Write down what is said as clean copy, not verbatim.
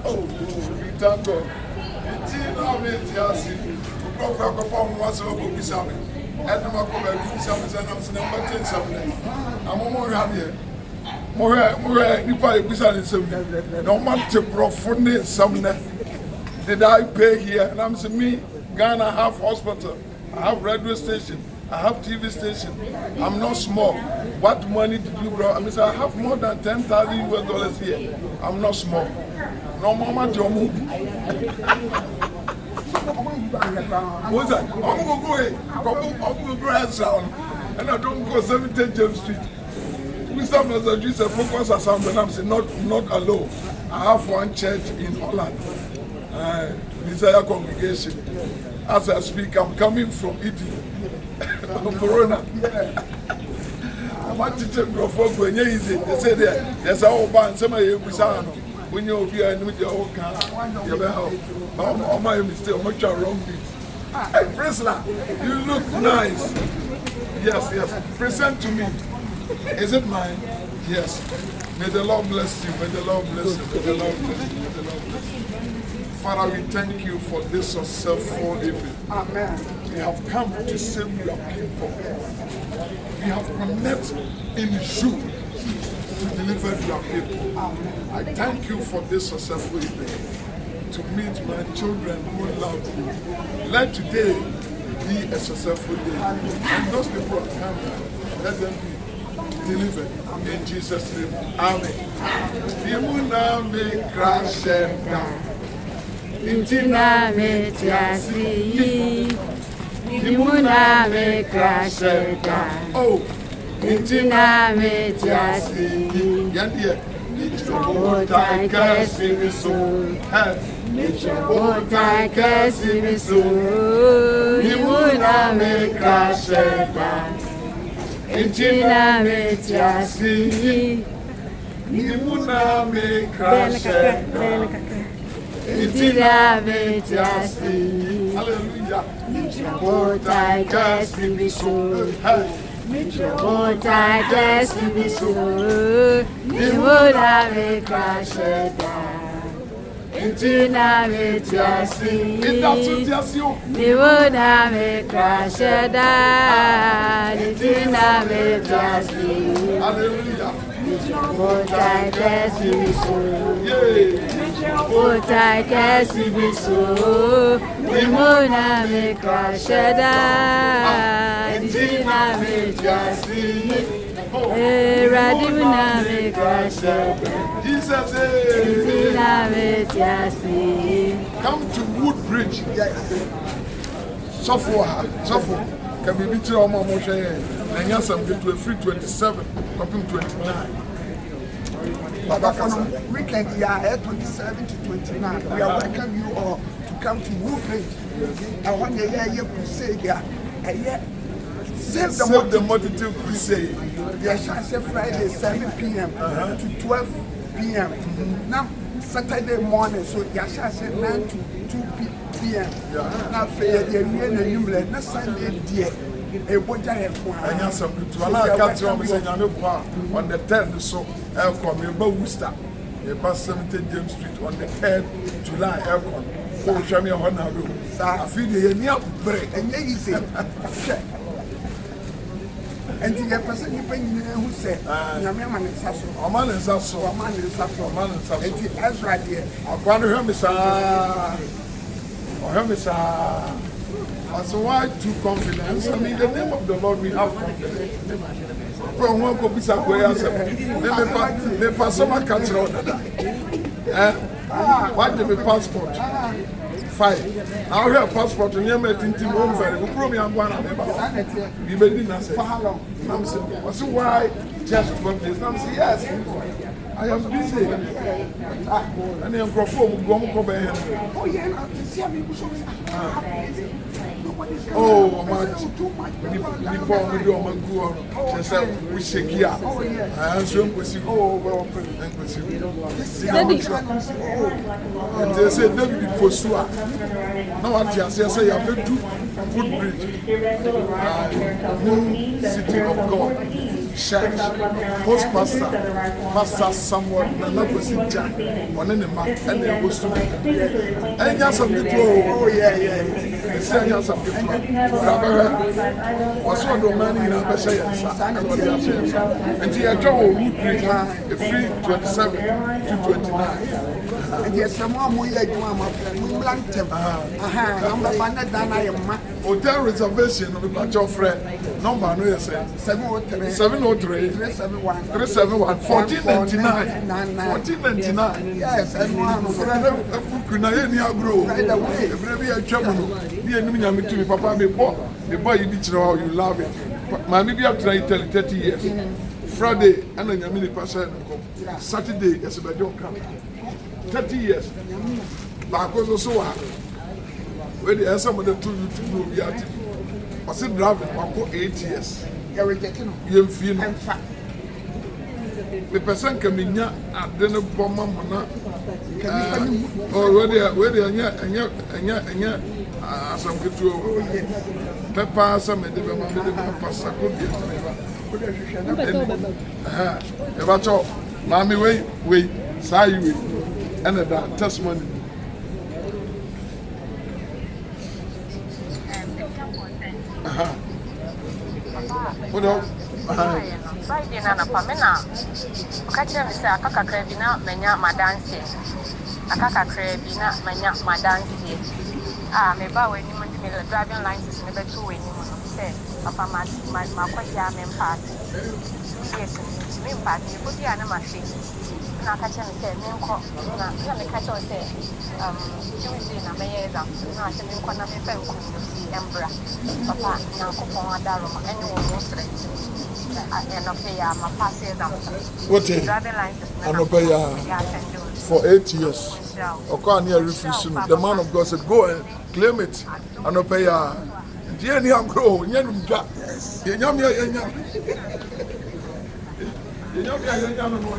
Oh, we thank God. Did I pay here? And I'm saying, me, Ghana, I have hospital, I have radio station, I have TV station. I'm not small. What money did you bring? I mean, I have more than $10,000 here. I'm not small. No mama jomu. What's that? I'm going to go Ezra. And I don't go 17 James Street. Wisdom as a Jesus focus as I'm saying, not alone. I have one church in Holland. Desire congregation. As I speak, I'm coming from Italy. Corona. I'm not teaching you for going easy. They say there's a whole band. Somebody when you'll be a new job, you'll be home. Oh, my mistake, I'm not wrong. Hey, Priscilla, you look nice. Yes. Present to me. Is it mine? Yes. May the Lord bless you. May the Lord bless you. May the Lord bless you. May the Lord bless you. Father, we thank you for this successful evening. Amen. We have come to save your people. We have connected in you to deliver your people. Amen. I thank you for this successful evening. To meet my children who love you. Let today be a successful day. And those people are coming. Let them be delivered. In Jesus' name. Amen. You will now be crashing down. Intina me tiasi, imuna me crasheda. Oh, Intina me tiasi, yandia. Nichobota kasi miso, Nichobota kasi miso, imuna me crasheda. Intina me tiasi, imuna me crasheda. Intina me tiasi, Hallelujah. Nichobota kasi miso, Nichobota kasi miso, Nimuna me crasheda. Intina me tiasi, Nimuna me crasheda. Intina me tiasi, Hallelujah. Nichobota kasi miso. Ota kasi biso, imona me crasheda, intina me tiasi, radimuna me crasheda, Jesus, intina me tiasi. come to Woodbridge. Yes. Suffer. Can be beaten on my motion. And yes, I'm going to a free 27, copy 29. Baba, for the weekend, yeah, 27 to 29. We are welcome you all to come to Woodbridge. I want to hear your crusade, yeah. Save the multitude crusade. Yes, I say Friday, 7 p.m. to 12 p.m. Now, Saturday morning, so yes, I say 9 to 2 p.m. Now, for the Sunday, dear. And yes, I'm going to on the 10th, so I'll come in Worcester, about 17 James Street on the 3rd July. I'll come. So, show me a honor room. I feel the near break. And easy. And the person you pay who said, Yaman is Sasso, or man is Sasso, or man is Sasso, or man is Sasso. And the Ezra dear, I'll go to him, sir. So why too confidence? I mean, in the name of the Lord, we have confidence. From one copy, the pastor can't run that. Why did the passport? 5. Now we have passport and you met in Tim Over. We probably am one of them. You made it for how long? I'm saying, so why just 12 days? I'm saying, yes, I am busy. And then perform go over here. Oh, yeah, see me. Oh, much. Before we do my go on, we shake here. I answer question. Oh, well, and they say, David Posua. Now, what you say, I have to Woodbridge, city of God. church, host pastor, Pastor Samuel, and not was in Jack, one in the map, and they was to me. And yes, some people, oh, yeah. They say, yes, some people. Was one of the man in our say, and what they are saying. And he had Joe free 27 to 29. And yes, some more like one blank temper. Number one, I am hotel reservation of the your friend. Number no, yes, 703 371 1499 1499. Yes, and one friend of Kunaya grow. Right away, if we are German, we are Numi to Papa, the boy you did know how you love it. My maybe I've tried 30 years. Friday, and then Yamini Pasha, Saturday, yes, but don't come. 30 years. But I was so happy. When the some of the two YouTube movie at I said driving for 8 years. You're rejecting. You feel the person can be near at dinner bomb or where they are some good pepper, some of the pasta could be about all. Mammy, wait, say you and a testimony. What up? Friday na pamena. Okache mi say akaka krebi na menya madansi. Akaka krebi na menya madansi. Me ba we ni mo me driving license me be to we ni mo say papa ma kwaya me part. Yes, me part ni ko dia na ma fi. Na akache mi say me nko na me kache o say Tuesday na me yeza. Na se me nko na me pe nko Embra. Papa na ko pon adaro ma ene wo mo straight. What is for 8 years? The man of God said, go and claim it. Anopaya. Yes.